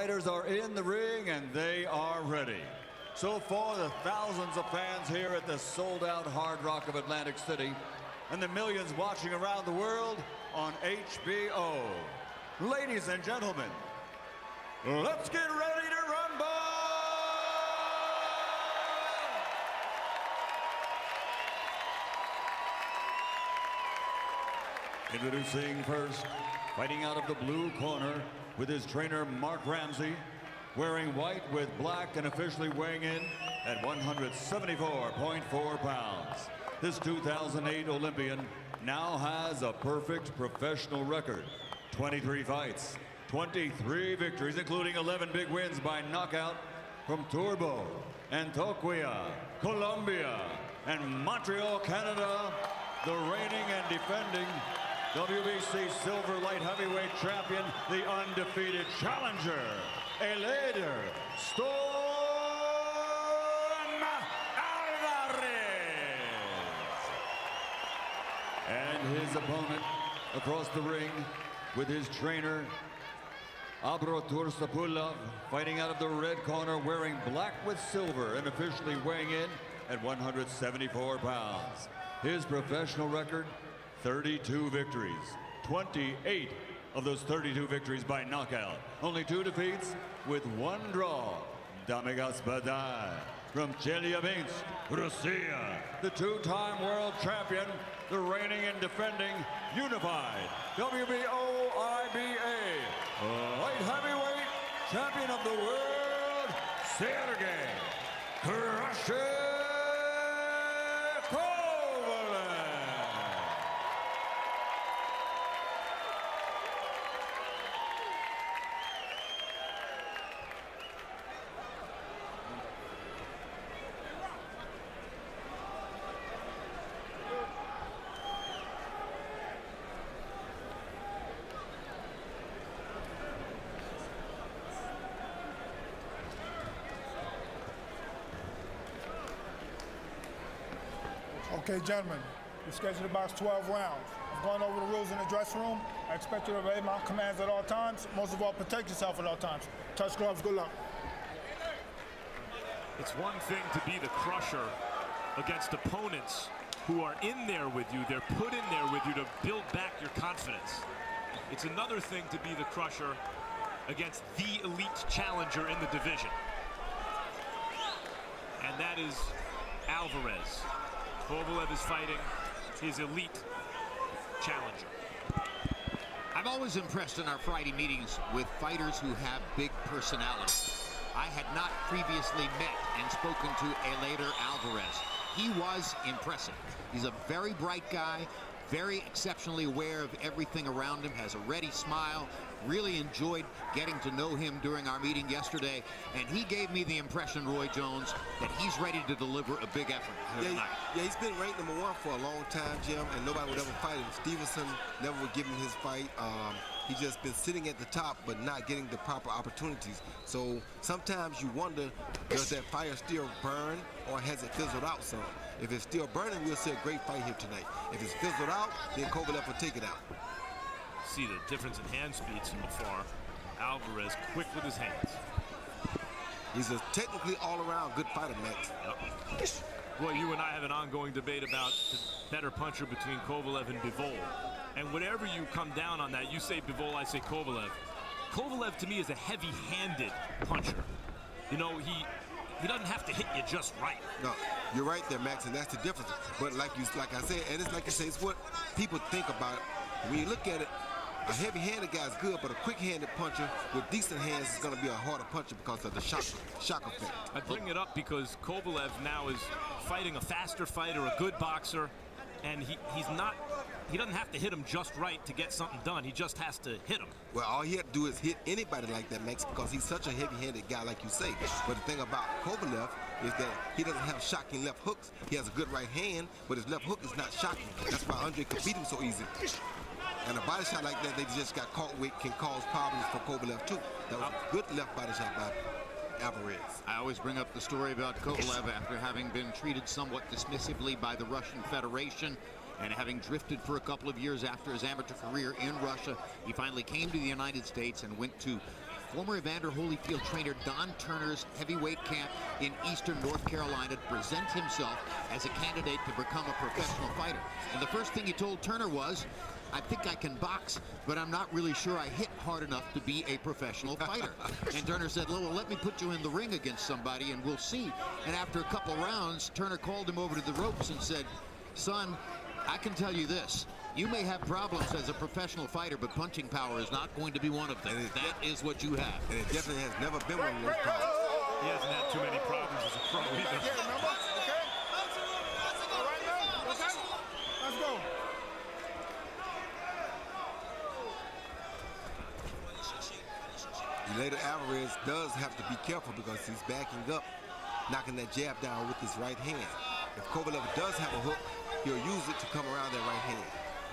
Fighters are in the ring and they are ready. So for the thousands of fans here at the sold-out Hard Rock of Atlantic City and the millions watching around the world on HBO. Ladies and gentlemen, let's get ready to rumble! Introducing first, fighting out of the blue corner with his trainer Mark Ramsey, wearing white with black and officially weighing in at 174.4 pounds. This 2008 Olympian now has a perfect professional record. 23 fights, 23 victories, including 11 big wins by knockout from Turbo, Antioquia, Colombia, and Montreal, Canada, the reigning and defending WBC silver light heavyweight champion, the undefeated challenger, Eleider Alvarez. And his opponent across the ring with his trainer, Eleider, fighting out of the red corner, wearing black with silver and officially weighing in at 174 pounds. His professional record, 32 victories, 28 of those 32 victories by knockout. Only 2 defeats with 1 draw. Damy Gospodarz from Chelyabinsk, Russia, the 2-time world champion, the reigning and defending unified WBO IBA light heavyweight champion of the world, Sergey Kovalev. Okay, gentlemen, the schedule about 12 rounds. I've gone over the rules in the dressing room. I expect you to obey my commands at all times. Most of all, protect yourself at all times. Touch gloves, good luck. It's one thing to be the crusher against opponents who are in there with you. They're put in there with you to build back your confidence. It's another thing to be the crusher against the elite challenger in the division. And that is Alvarez. Kovalev is fighting his elite challenger. I'm always impressed in our Friday meetings with fighters who have big personality. I had not previously met and spoken to Eleider Alvarez. He was impressive. He's a very bright guy, very exceptionally aware of everything around him, has a ready smile. Really enjoyed getting to know him during our meeting yesterday, and he gave me the impression, Roy Jones, that he's ready to deliver a big effort tonight. Yeah, he's been ranked #1 for a long time, Jim, and nobody would ever fight him. Stevenson never would give him his fight. He's just been sitting at the top, but not getting the proper opportunities. So sometimes you wonder, does that fire still burn, or has it fizzled out some? If it's still burning, we'll see a great fight here tonight. If it's fizzled out, then Kovalev will take it out. See the difference in hand speeds from afar. Alvarez quick with his hands. He's a technically all-around good fighter, Max. Yep. Boy, you and I have an ongoing debate about the better puncher between Kovalev and Bivol. And whatever you come down on that, you say Bivol, I say Kovalev. Kovalev to me is a heavy-handed puncher. You know, he doesn't have to hit you just right. No, you're right there, Max, and that's the difference. But like I said, and it's like you say, it's what people think about it. When you look at it, a heavy-handed guy is good, but a quick-handed puncher with decent hands is going to be a harder puncher because of the shock effect. I bring it up because Kovalev now is fighting a faster fighter, a good boxer, and he doesn't have to hit him just right to get something done. He just has to hit him. Well, all he had to do is hit anybody like that, Max, because he's such a heavy-handed guy, like you say. But the thing about Kovalev is that he doesn't have shocking left hooks. He has a good right hand, but his left hook is not shocking. That's why Andre could beat him so easy. And a body shot like that they just got caught with can cause problems for Kovalev too. That was a good left body shot by Alvarez. I always bring up the story about Kovalev after having been treated somewhat dismissively by the Russian Federation and having drifted for a couple of years after his amateur career in Russia. He finally came to the United States and went to former Evander Holyfield trainer Don Turner's heavyweight camp in eastern North Carolina to present himself as a candidate to become a professional fighter. And the first thing he told Turner was, I think I can box, but I'm not really sure I hit hard enough to be a professional fighter. And Turner said, well, let me put you in the ring against somebody and we'll see. And after a couple rounds, Turner called him over to the ropes and said, son, I can tell you this. You may have problems as a professional fighter, but punching power is not going to be one of them. That is what you have. And it definitely has never been one of those problems. He hasn't had too many problems as a pro either. Yeah, remember? Okay? All right, man? Okay? Let's go. Eleider Alvarez does have to be careful because he's backing up, knocking that jab down with his right hand. If Kovalev does have a hook, he'll use it to come around that right hand.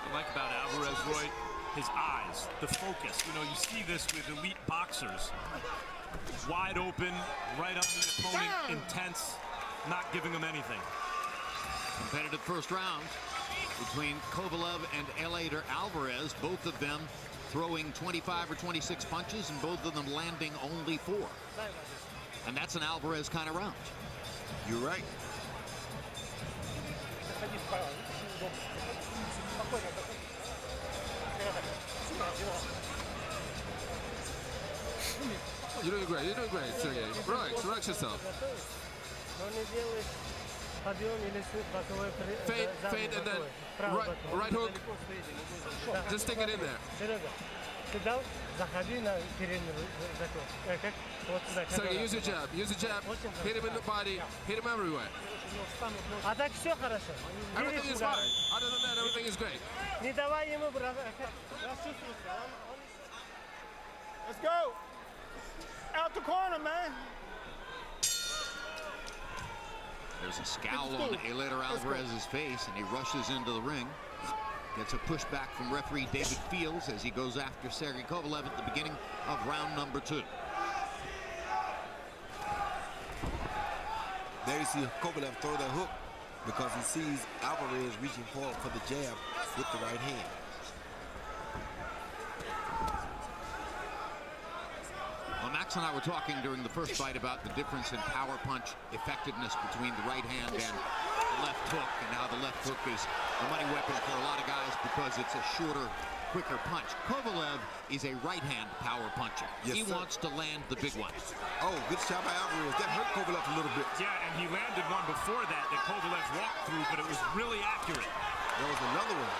What I like about Alvarez, Roy, his eyes, the focus. You know, you see this with elite boxers. Wide open, right on the opponent, intense, not giving him anything. Competitive first round between Kovalev and Eleider Alvarez, both of them throwing 25 or 26 punches and both of them landing only 4. And that's an Alvarez kind of round. You're right. You're doing great. You're doing great, Sergey. Relax yourself. Fade, and then right hook. Just stick it in there. Sergey, use your jab. Use your jab. Hit him in the body. Hit him everywhere. Everything is fine. Other than that, everything is great. Let's go. Out the corner, man. There's a scowl on Eleider Alvarez's face, and he rushes into the ring. Gets a pushback from referee David Fields as he goes after Sergey Kovalev at the beginning of round number 2. There you see Kovalev throw that hook because he sees Alvarez reaching forward for the jab with the right hand. Well, Max and I were talking during the first fight about the difference in power punch effectiveness between the right hand and the left hook, and how the left hook is a money weapon for a lot of guys because it's a shorter, quicker punch. Kovalev is a right-hand power puncher. Yes, he sir. wants to land the big ones. Oh, good shot by Alvarez. That hurt Kovalev a little bit. Yeah, and he landed one before that Kovalev walked through, but it was really accurate. There was another one.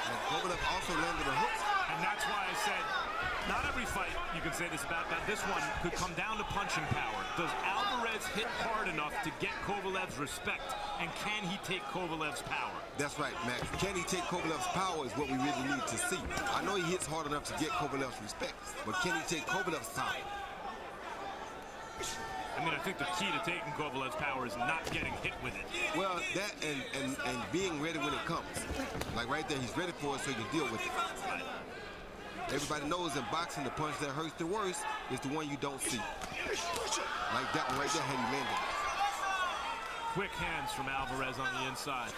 And Kovalev also landed a hook. And that's why I said, not every fight you can say this about, but this one could come down to punching power. Does Alvarez hit hard enough to get Kovalev's respect, and can he take Kovalev's power? That's right, Max. Can he take Kovalev's power is what we really need to see. I know he hits hard enough to get Kovalev's respect, but can he take Kovalev's power? I mean, I think the key to taking Kovalev's power is not getting hit with it. Well, that and being ready when it comes. Like right there, he's ready for it so he can deal with it. Everybody knows in boxing, the punch that hurts the worst is the one you don't see. Like that one right there, had he landed. Quick hands from Alvarez on the inside.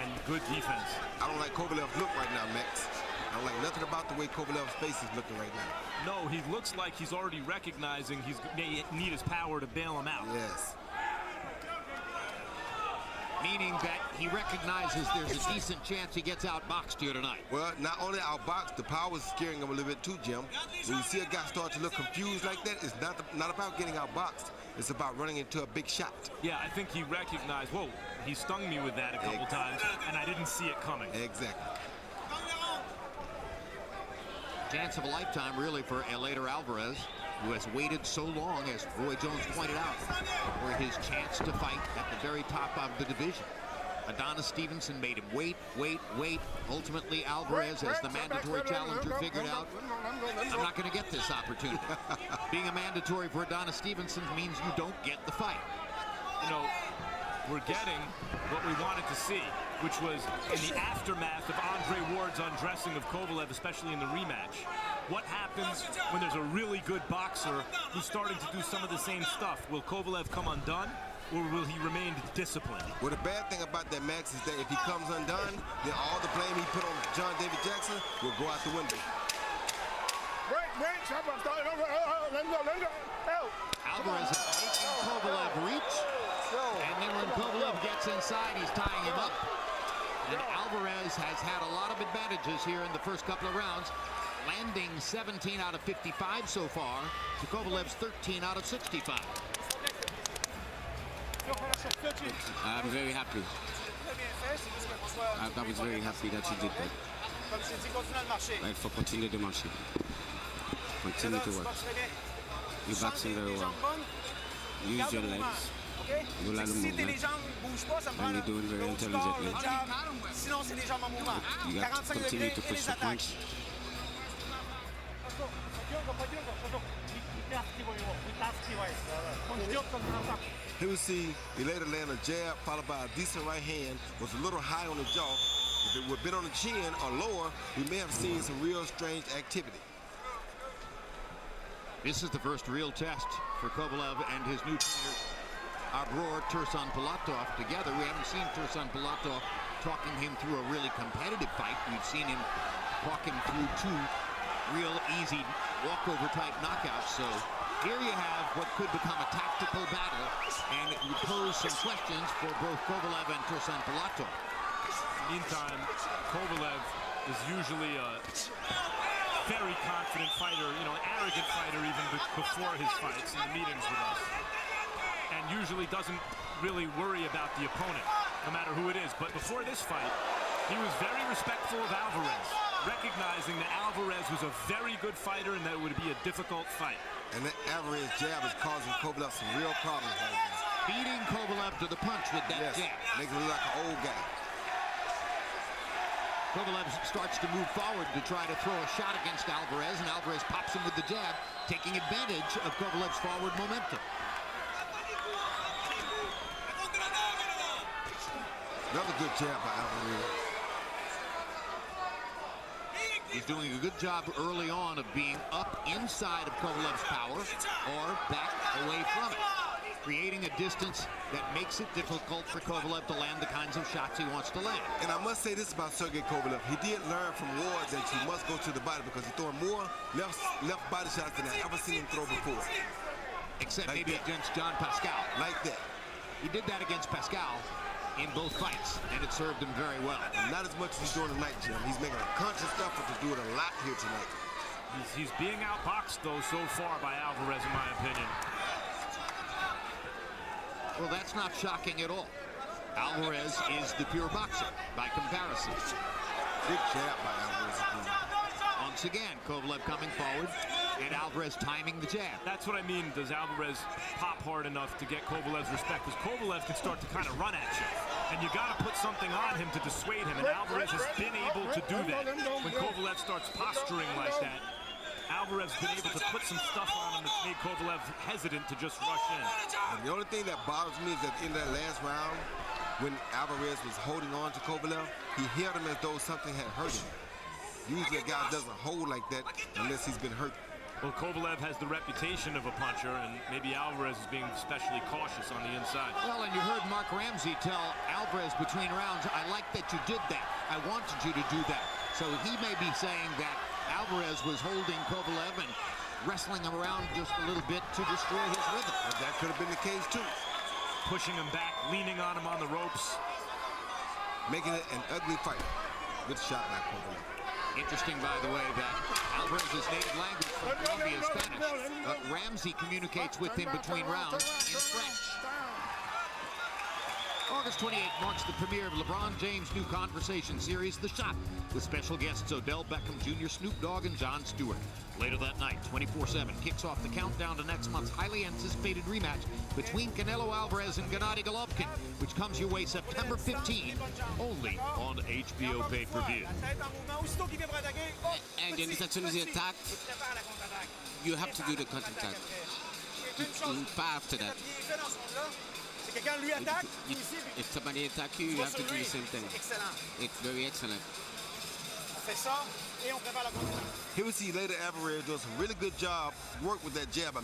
And good defense. I don't like Kovalev's look right now, Max. I don't like nothing about the way Kovalev's face is looking right now. No, he looks like he's already recognizing he may need his power to bail him out. Yes. Meaning that he recognizes there's a decent chance he gets outboxed here tonight. Well, not only outboxed, the power is scaring him a little bit too, Jim. When you see a guy start to look confused like that, it's not about getting outboxed. It's about running into a big shot. Yeah, I think he recognized, whoa, he stung me with that a couple times, and I didn't see it coming. Exactly. Chance of a lifetime, really, for Eleider Alvarez, who has waited so long, as Roy Jones pointed out, for his chance to fight at the very top of the division. Adonis Stevenson made him wait. Ultimately, Alvarez, as the mandatory challenger, figured out, I'm not going to get this opportunity. Being a mandatory for Adonis Stevenson means you don't get the fight. You know, we're getting what we wanted to see, which was in the aftermath of Andre Ward's undressing of Kovalev, especially in the rematch. What happens when there's a really good boxer who's starting to do some of the same stuff? Will Kovalev come undone, or will he remain disciplined? Well, the bad thing about that, Max, is that if he comes undone, then all the blame he put on John David Jackson will go out the window. Right, Wait, stop, let him go. Help. Alvarez is making Kovalev reach. And then when Kovalev gets inside, he's tying him up. And Alvarez has had a lot of advantages here in the first couple of rounds, landing 17 out of 55 so far to Kovalev's 13 out of 65. I'm very happy. I was very happy that you did that. Il faut continuer de marcher. Continue to work. You're boxing very well. Use your legs. You like the movement. And you're doing very intelligently. You got to continue to push the punch. Here we see Eleider land a jab followed by a decent right hand, was a little high on the jaw. If it would have been on the chin or lower, we may have seen some real strange activity. This is the first real test for Kovalev and his new trainer, Agror Tursun Pilatov, together. We haven't seen Tursun Pilatov talking him through a really competitive fight. We've seen him talk him through two real easy walkover type knockouts. So here you have what could become a tactical battle, and it would pose some questions for both Kovalev and Tursun Pilatov. Meantime, Kovalev is usually a very confident fighter, you know, an arrogant fighter even before his fights in the meetings with us. And usually doesn't really worry about the opponent, no matter who it is. But before this fight, he was very respectful of Alvarez, recognizing that Alvarez was a very good fighter and that it would be a difficult fight. And that Alvarez jab is causing Kovalev some real problems right now. Beating Kovalev to the punch with that jab. Making him look like an old guy. Kovalev starts to move forward to try to throw a shot against Alvarez, and Alvarez pops him with the jab, taking advantage of Kovalev's forward momentum. Another good jab by Alvarez. He's doing a good job early on of being up inside of Kovalev's power or back away from it, creating a distance that makes it difficult for Kovalev to land the kinds of shots he wants to land. And I must say this about Sergey Kovalev. He did learn from Ward that you must go to the body because he's throwing more left body shots than I've ever seen him throw before. Except like maybe that. against John Pascal. Like that. He did that against Pascal in both fights, and it served him very well. And not as much as he's doing tonight, Jim. He's making a conscious effort to do it a lot here tonight. He's being outboxed, though, so far by Alvarez, in my opinion. Well, that's not shocking at all. Alvarez is the pure boxer by comparison. Good jab by Alvarez again. Once again, Kovalev coming forward, and Alvarez timing the jab. That's what I mean. Does Alvarez pop hard enough to get Kovalev's respect? Because Kovalev can start to kind of run at you, and you got to put something on him to dissuade him, and Alvarez has been able to do that. When Kovalev starts posturing like that, Alvarez has been able to put some stuff on him that's made Kovalev hesitant to just rush in. And the only thing that bothers me is that in that last round, when Alvarez was holding on to Kovalev, he held him as though something had hurt him. Usually a guy doesn't hold like that unless he's been hurt. Well, Kovalev has the reputation of a puncher, and maybe Alvarez is being especially cautious on the inside. Well, and you heard Mark Ramsey tell Alvarez between rounds, I like that you did that. I wanted you to do that. So he may be saying that Alvarez was holding Kovalev and wrestling him around just a little bit to destroy his rhythm. But that could have been the case, too. Pushing him back, leaning on him on the ropes. Making it an ugly fight. Good shot by Kovalev. Interesting, by the way, that Alvarez's native language from Colombia is Spanish, but Ramsey communicates with him between rounds in French. August 28th marks the premiere of LeBron James' new conversation series, The Shot, with special guests Odell Beckham Jr., Snoop Dogg, and Jon Stewart. Later that night, 24/7 kicks off the countdown to next month's highly anticipated rematch between Canelo Alvarez and Gennady Golovkin, which comes your way September 15, only on HBO pay-per-view. And then as soon as he attacked, you have to do the counter attack. After that. If somebody attacks you, you have to do the same thing. It's very excellent. Here we see Eleider Alvarez doing some really good job, work with that jab,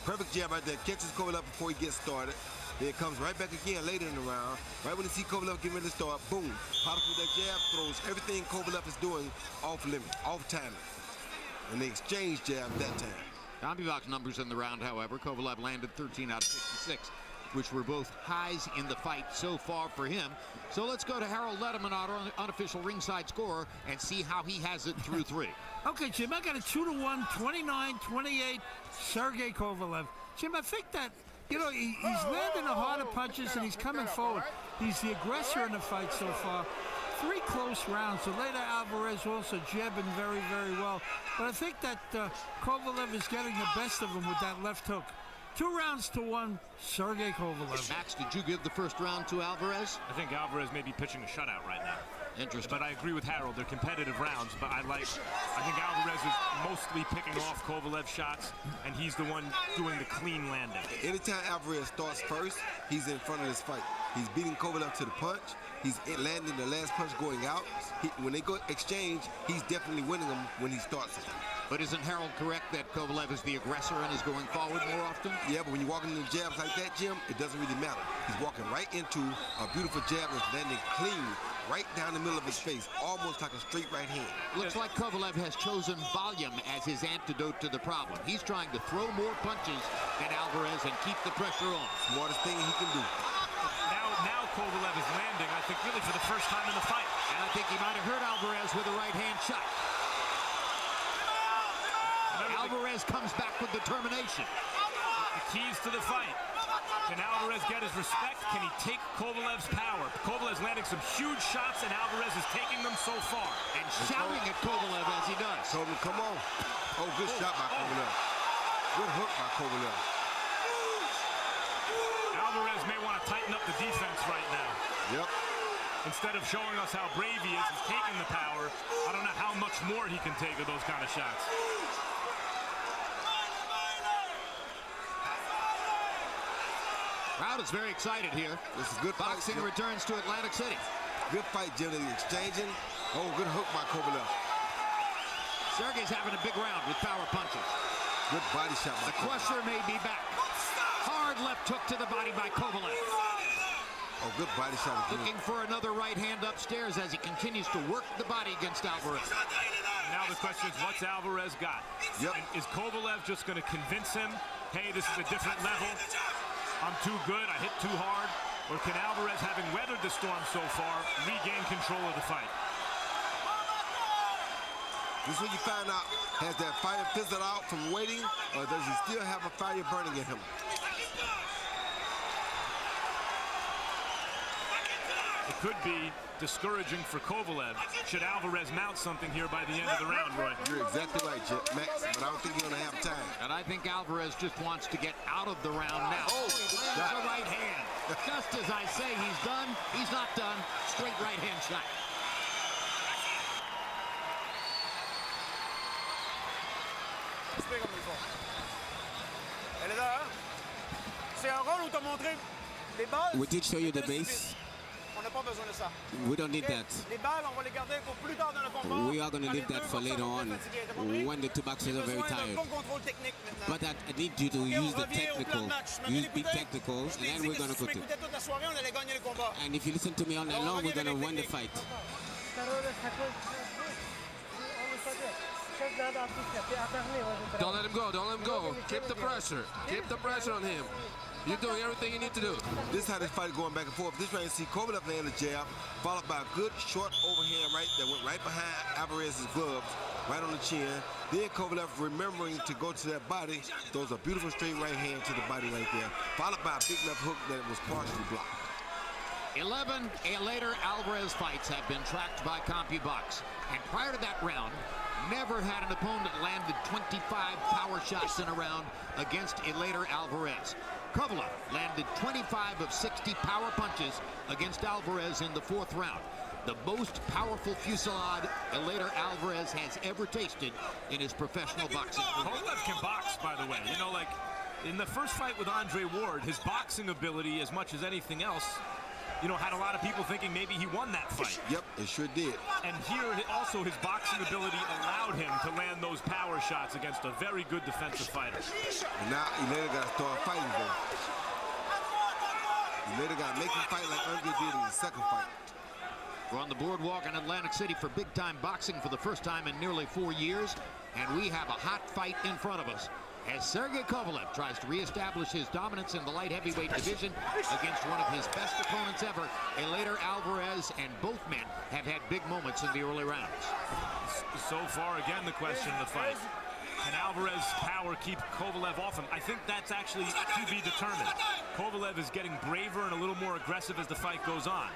Perfect jab right there, catches Kovalev before he gets started. Then it comes right back again later in the round. Right when you see Kovalev getting ready to start, boom. Pops with that jab, throws everything Kovalev is doing off limit, off timing. and they exchanged jabs that time. CompuBox numbers in the round, however, Kovalev landed 13 out of 66, which were both highs in the fight so far for him. So let's go to Harold Letterman, our unofficial ringside scorer, and see how he has it through 3. Okay, Jim, I got a 2-1, 29-28, Sergey Kovalev. Jim, I think that, you know, he's landing the harder punches and he's coming forward. He's the aggressor in the fight so far. 3 close rounds. Eleider Alvarez also jabbing very, very well. But I think that Kovalev is getting the best of him with that left hook. 2-1, Sergey Kovalev. Max, did you give the first round to Alvarez? I think Alvarez may be pitching a shutout right now. Interesting. But I agree with Harold. They're competitive rounds, but I think Alvarez is mostly picking off Kovalev's shots, and he's the one doing the clean landing. Anytime Alvarez starts first, he's in front of this fight. He's beating Kovalev to the punch. He's landing the last punch going out. When they go exchange, he's definitely winning them when he starts it. But isn't Harold correct that Kovalev is the aggressor and is going forward more often? Yeah, but when you're walking into jabs like that, Jim, it doesn't really matter. He's walking right into a beautiful jab that's landing clean right down the middle of his face, almost like a straight right hand. Looks like Kovalev has chosen volume as his antidote to the problem. He's trying to throw more punches than Alvarez and keep the pressure on. Smartest thing he can do. Now Kovalev is landing, I think, really for the first time in the fight. And I think he might have hurt Alvarez with a right-hand shot. Alvarez comes back with determination. The keys to the fight. Can Alvarez get his respect? Can he take Kovalev's power? Kovalev's landing some huge shots, and Alvarez is taking them so far. And shouting at Kovalev as he does. Told him, come on. Oh, good shot by Kovalev. Good hook by Kovalev. Alvarez may want to tighten up the defense right now. Yep. Instead of showing us how brave he is, he's taking the power. I don't know how much more he can take of those kind of shots. Crowd is very excited here. This is good Boxing fight, returns to Atlantic City. Good fight, Jim. They're exchanging. Oh, good hook by Kovalev. Sergey's having a big round with power punches. Good body shot by The crusher may be back. Hard left hook to the body by Kovalev. Oh, good body shot again. Looking for another right hand upstairs as he continues to work the body against Alvarez. Now the question is, what's Alvarez got? Yep. And is Kovalev just going to convince him, hey, this is a different level? I'm too good, I hit too hard? Or can Alvarez, having weathered the storm so far, regain control of the fight? This is when you find out, has that fire fizzled out from waiting, or does he still have a fire burning in him? It could be discouraging for Kovalev should Alvarez mount something here by the end of the round, Roy. You're exactly right, Max, but I don't think he's going to have time. And I think Alvarez just wants to get out of the round now. Oh, Lands a right hand. Just as I say he's done, he's not done. Straight right hand shot. We did show you the base. We don't need that. We are going to leave that for later on when the two boxers are very tired. But I need you to use the technical, use big technicals, and then we're going to go to. And if you listen to me all night long, we're going to win the fight. Don't let him go. Don't let him go. Keep the pressure. Keep the pressure on him. You're doing everything you need to do. This is how this fight is going back and forth. This round, you see Kovalev land a jab, followed by a good short overhand right that went right behind Alvarez's gloves, right on the chin. Then Kovalev, remembering to go to that body, throws a beautiful straight right hand to the body right there, followed by a big left hook that was partially blocked. 11 Eleider Alvarez fights have been tracked by CompuBox. And prior to that round, never had an opponent landed 25 power shots in a round against Eleider Alvarez. Kovalev landed 25 of 60 power punches against Alvarez in the 4th round. The most powerful fusillade Eleider Alvarez has ever tasted in his professional boxing career. Kovalev can box, by the way. You know, like in the first fight with Andre Ward, his boxing ability, as much as anything else, you know, had a lot of people thinking maybe he won that fight. Yep, it sure did. And here also his boxing ability allowed him to land those power shots against a very good defensive fighter. And now Eleider got to start fighting though. Eleider got to make him fight like Andre did in the second fight. We're on the boardwalk in Atlantic City for big-time boxing for the first time in nearly 4 years, and we have a hot fight in front of us as Sergey Kovalev tries to reestablish his dominance in the light heavyweight division against one of his best opponents ever, Eleider Alvarez, and both men have had big moments in the early rounds. So far, again, the question of the fight. Can Alvarez's power keep Kovalev off him? I think that's actually to be determined. Kovalev is getting braver and a little more aggressive as the fight goes on.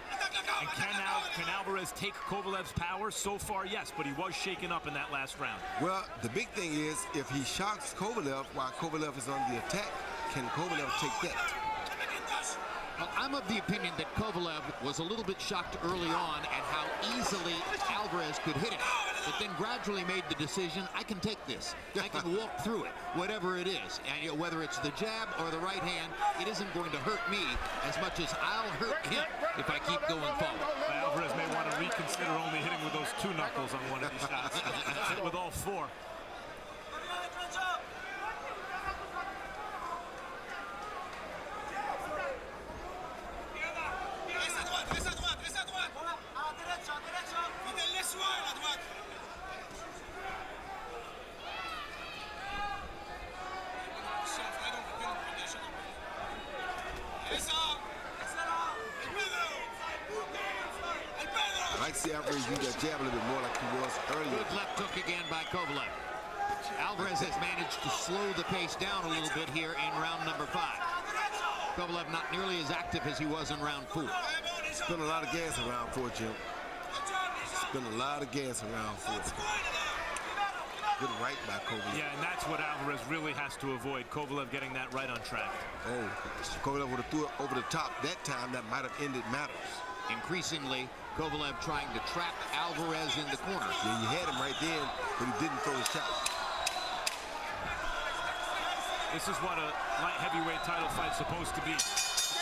And can Alvarez take Kovalev's power? So far, yes, but he was shaken up in that last round. Well, the big thing is if he shocks Kovalev while Kovalev is on the attack, can Kovalev take that? Well, I'm of the opinion that Kovalev was a little bit shocked early on at how easily Alvarez could hit it, but then gradually made the decision, I can take this. I can walk through it, whatever it is. And whether it's the jab or the right hand, it isn't going to hurt me as much as I'll hurt him if I keep going forward. Alvarez may want to reconsider only hitting with those 2 knuckles on one of these shots. Hit with all 4. I like to see Alvarez use that jab a little bit more like he was earlier. Good left hook again by Kovalev. Alvarez has managed to slow the pace down a little bit here in round number 5. Kovalev not nearly as active as he was in round 4. Spent a lot of gas in round 4, Jim. Spent a lot of gas in round 4. Good right by Kovalev. Yeah, and that's what Alvarez really has to avoid, Kovalev getting that right on track. Oh, Kovalev would have threw it over the top that time. That might have ended matters. Increasingly, Kovalev trying to trap Alvarez in the corner. Yeah, you had him right then, but he didn't throw the shot. This is what a light heavyweight title fight's supposed to be.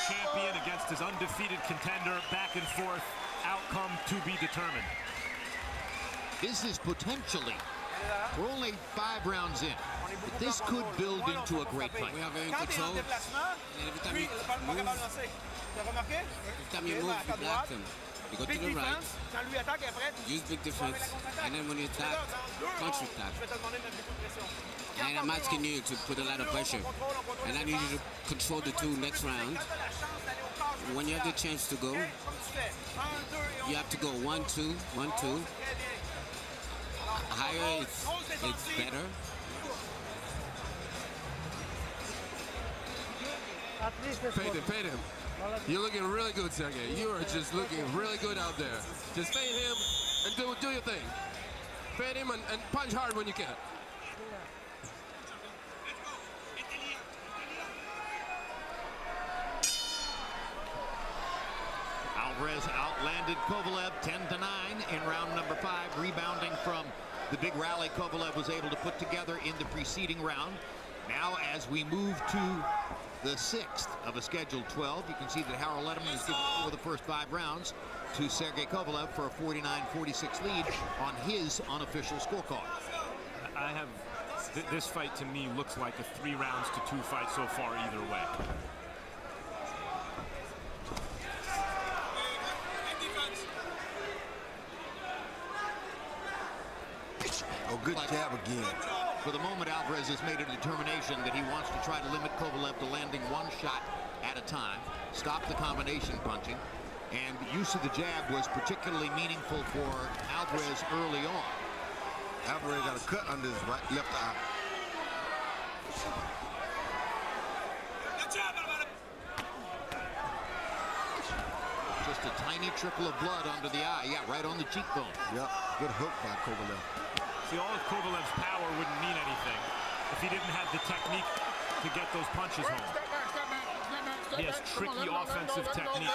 Champion against his undefeated contender, back and forth, outcome to be determined. This is potentially, we're only 5 rounds in, but this could build into a great fight. We are very in control. And every time you move, you block them. You go to the right, use big defense, and then when you attack, counter-attack. And I'm asking you to put a lot of pressure. And I need you to control the 2 next round. When you have the chance to go, you have to go 1-2, 1-2. Higher, it's better. Fade him. You're looking really good, Sergey. You are just looking really good out there. Just fade him and do your thing. Fade him and punch hard when you can. Alvarez outlanded Kovalev 10-9 in round number 5, rebounding from the big rally Kovalev was able to put together in the preceding round. Now, as we move to the 6th of a scheduled 12, you can see that Harold Letterman has given for the first 5 rounds to Sergey Kovalev for a 49-46 lead on his unofficial scorecard. This fight to me looks like a 3 rounds to 2 fight so far either way. Oh, good jab again. For the moment, Alvarez has made a determination that he wants to try to limit Kovalev to landing 1 shot at a time, stop the combination punching, and use of the jab was particularly meaningful for Alvarez early on. Alvarez got a cut under his left eye. Just a tiny trickle of blood under the eye. Yeah, right on the cheekbone. Yep, good hook by Kovalev. See, all of Kovalev's power wouldn't mean anything if he didn't have the technique to get those punches home. He has tricky offensive technique.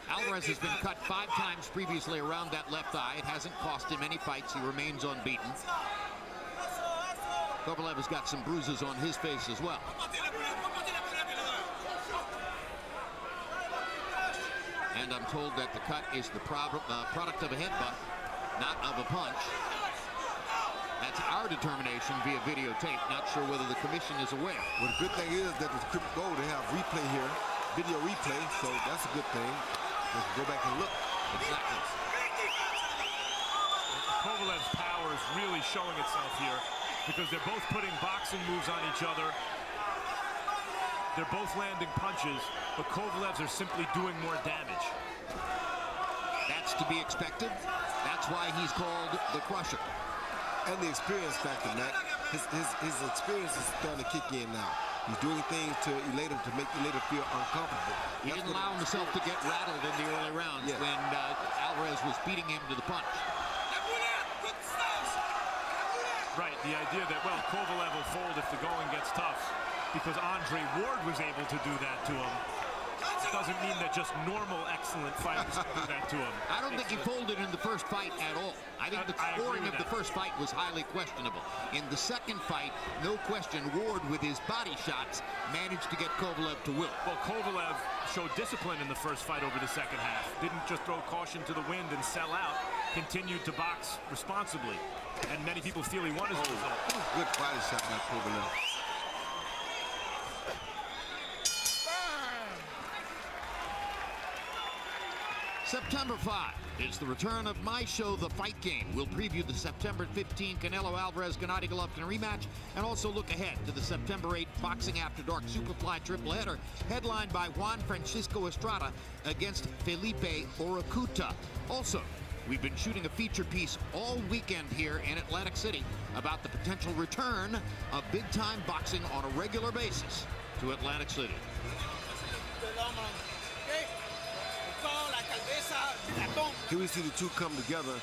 Alvarez has been cut 5 times previously around that left eye. It hasn't cost him any fights. He remains unbeaten. Kovalev has got some bruises on his face as well. And I'm told that the cut is the product of a headbutt, not of a punch. That's our determination via videotape. Not sure whether the commission is aware. Well, the good thing is that it's goal to have replay here, video replay, so that's a good thing. Let's go back and look. Exactly. Kovalev's power is really showing itself here because they're both putting boxing moves on each other. They're both landing punches, but Kovalev's are simply doing more damage. That's to be expected. That's why he's called the Crusher. And the experience factor, Matt. His experience is starting to kick in now. He's doing things to Eleider to make Eleider feel uncomfortable. He didn't allow himself to get rattled in the early rounds when Alvarez was beating him to the punch. Right, the idea that, well, Kovalev will fold if the going gets tough because Andre Ward was able to do that to him. Doesn't mean that just normal excellent fighters can do that to him. I don't think he folded in the first fight at all. I think the scoring of the first fight was highly questionable. In the second fight, no question, Ward with his body shots managed to get Kovalev to wilt. Well, Kovalev showed discipline in the first fight over the second half. Didn't just throw caution to the wind and sell out. Continued to box responsibly. And many people feel he won as a result. Good body shot by Kovalev. September 5 is the return of my show, The Fight Game. We'll preview the September 15 Canelo Alvarez-Gennady Golovkin rematch and also look ahead to the September 8 Boxing After Dark Superfly tripleheader headlined by Juan Francisco Estrada against Felipe Oracuta. Also, we've been shooting a feature piece all weekend here in Atlantic City about the potential return of big-time boxing on a regular basis to Atlantic City. Here we see the two come together.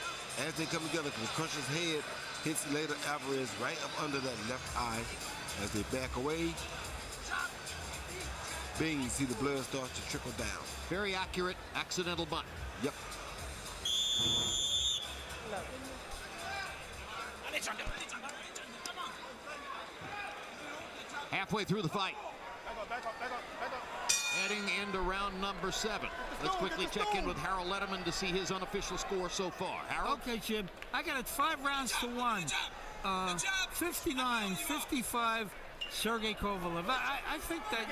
As they come together, the Crusher's head hits Eleider Alvarez right up under that left eye. As they back away, bing, you see the blood starts to trickle down. Very accurate, accidental bunt. Yep. Halfway through the fight. Back up. Heading into round number 7. Let's quickly check in with Harold Letterman to see his unofficial score so far. Harold? Okay, Jim. I got it 5 rounds to 1. 59-55, Sergey Kovalev. I think that,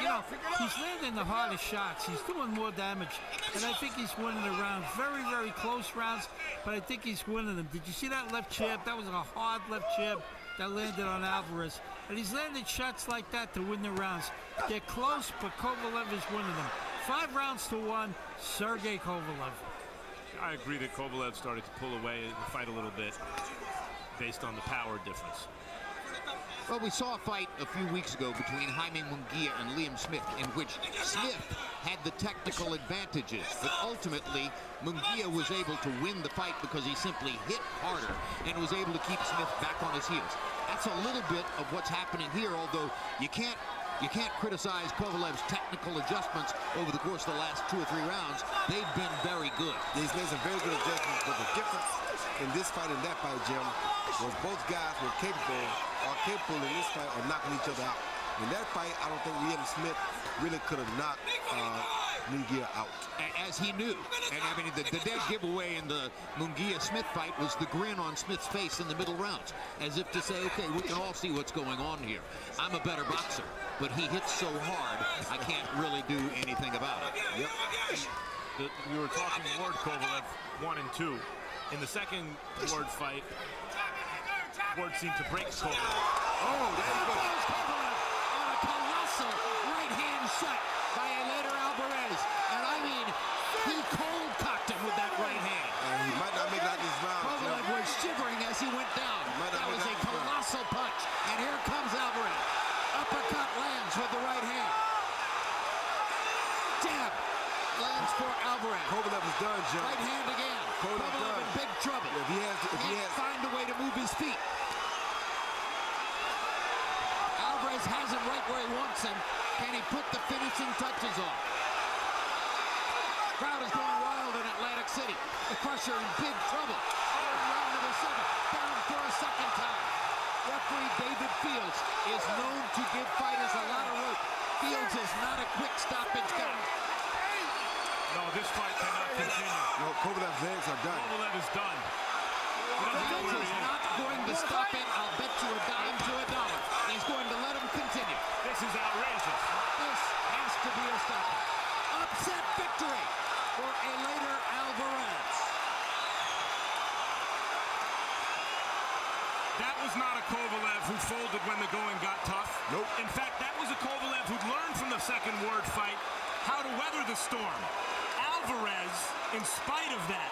he's landing the hardest shots. He's doing more damage. And I think he's winning the rounds. Very, very close rounds, but I think he's winning them. Did you see that left jab? That was a hard left jab that landed on Alvarez. And he's landed shots like that to win the rounds. They're close, but Kovalev is winning them. 5 rounds to 1, Sergey Kovalev. I agree that Kovalev started to pull away in the fight a little bit based on the power difference. Well, we saw a fight a few weeks ago between Jaime Munguia and Liam Smith in which Smith had the technical advantages, but ultimately Munguia was able to win the fight because he simply hit harder and was able to keep Smith back on his heels. That's a little bit of what's happening here, although you can't criticize Kovalev's technical adjustments over the course of the last 2 or 3 rounds. They've been very good. He's made some very good adjustments, but the difference in this fight and that fight, Jim, was both guys were capable in this fight of knocking each other out. In that fight, I don't think Liam Smith really could have knocked Munguia out. As he knew. And I mean, the dead giveaway in the Munguia-Smith fight was the grin on Smith's face in the middle rounds, as if to say, okay, we can all see what's going on here. I'm a better boxer, but he hits so hard, I can't really do anything about it. Yep. We were talking Ward Kovalev 1 and 2. In the second Ward fight, Ward seemed to break Kovalev. Oh, there you go. Kovalev on a colossal right-hand shot by Eleider Alvarez. And I mean, he cold-cocked him with that right hand. He might not make it out this round. Kovalev was shivering as he went down. That was a colossal punch. And here comes Alvarez. Uppercut lands with the right hand. Jab lands for Alvarez. Kovalev is done, Jim. Right hand again. Kovalev in big trouble. If he has find a way to move his feet. Alvarez has him right where he wants him. Can he put the finishing touches on? Crowd is going wild in Atlantic City. The Crusher in big trouble. Round number 7, down for a second time. Referee David Fields is known to give fighters a lot of rope. Fields is not a quick stoppage guy. No, this fight cannot continue. No, Kovalev's legs are done. Kovalev is done. Fields is not going to stop it. I'll bet you a dime to a dollar. He's going to let him continue. This is outrageous. This has to be a stop. Upset victory for Eleider Alvarez. not a Kovalev who folded when the going got tough. Nope. In fact, that was a Kovalev who'd learned from the second word fight how to weather the storm. Alvarez, in spite of that,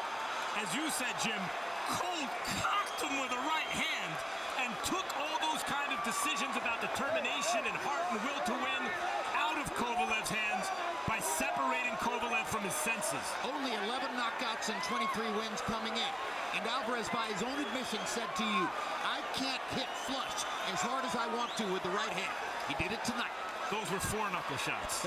as you said, Jim, cold cocked him with the right hand and took all those kind of decisions about determination and heart and will to win out of Kovalev's hands by separating Kovalev from his senses. Only 11 knockouts and 23 wins coming in. And Alvarez, by his own admission, said to you, I can't hit flush as hard as I want to with the right hand. He did it tonight. Those were 4 knuckle shots.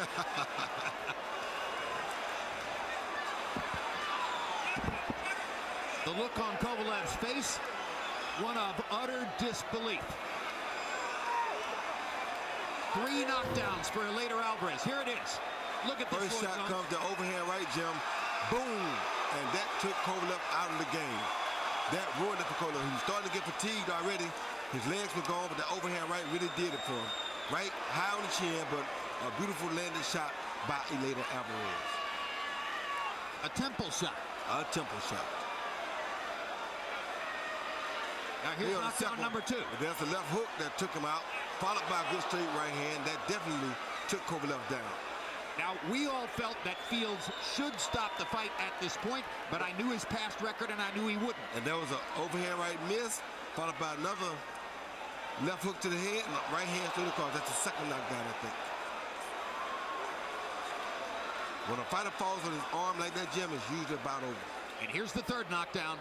The look on Kovalev's face, one of utter disbelief. 3 knockdowns for Eleider Alvarez. Here it is. Look at this. First shot comes the overhand right, Jim. Boom! And that took Kovalev out of the game. That ruined it for Kovalev. He was starting to get fatigued already. His legs were gone, but the overhand right really did it for him. Right, high on the chin, but a beautiful landing shot by Eleider Alvarez. A temple shot. A temple shot. Now here's knockdown number 2. There's the left hook that took him out, followed by a good straight right hand. That definitely took Kovalev down. Now, we all felt that Fields should stop the fight at this point, but I knew his past record and I knew he wouldn't. And there was an overhand right miss, followed by another left hook to the head and a right hand straight across. That's the second knockdown, I think. When a fighter falls on his arm like that, Jim, it's usually about over. And here's the third knockdown.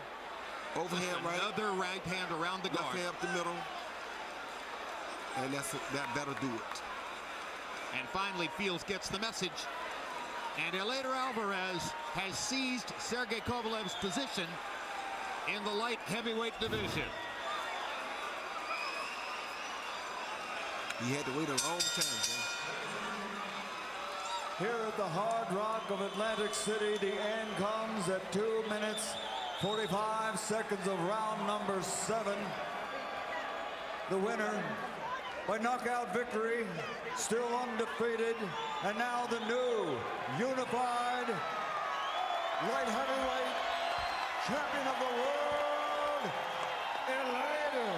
Overhand right. Another right hand around the guard. Left hand up the middle. And that'll do it. And finally, Fields gets the message. And Eleider Alvarez has seized Sergey Kovalev's position in the light heavyweight division. He had to wait a long time, Jim. Here at the Hard Rock of Atlantic City, the end comes at 2 minutes, 45 seconds of round number 7. The winner by knockout victory, still undefeated, and now the new unified light heavyweight champion of the world, Eleider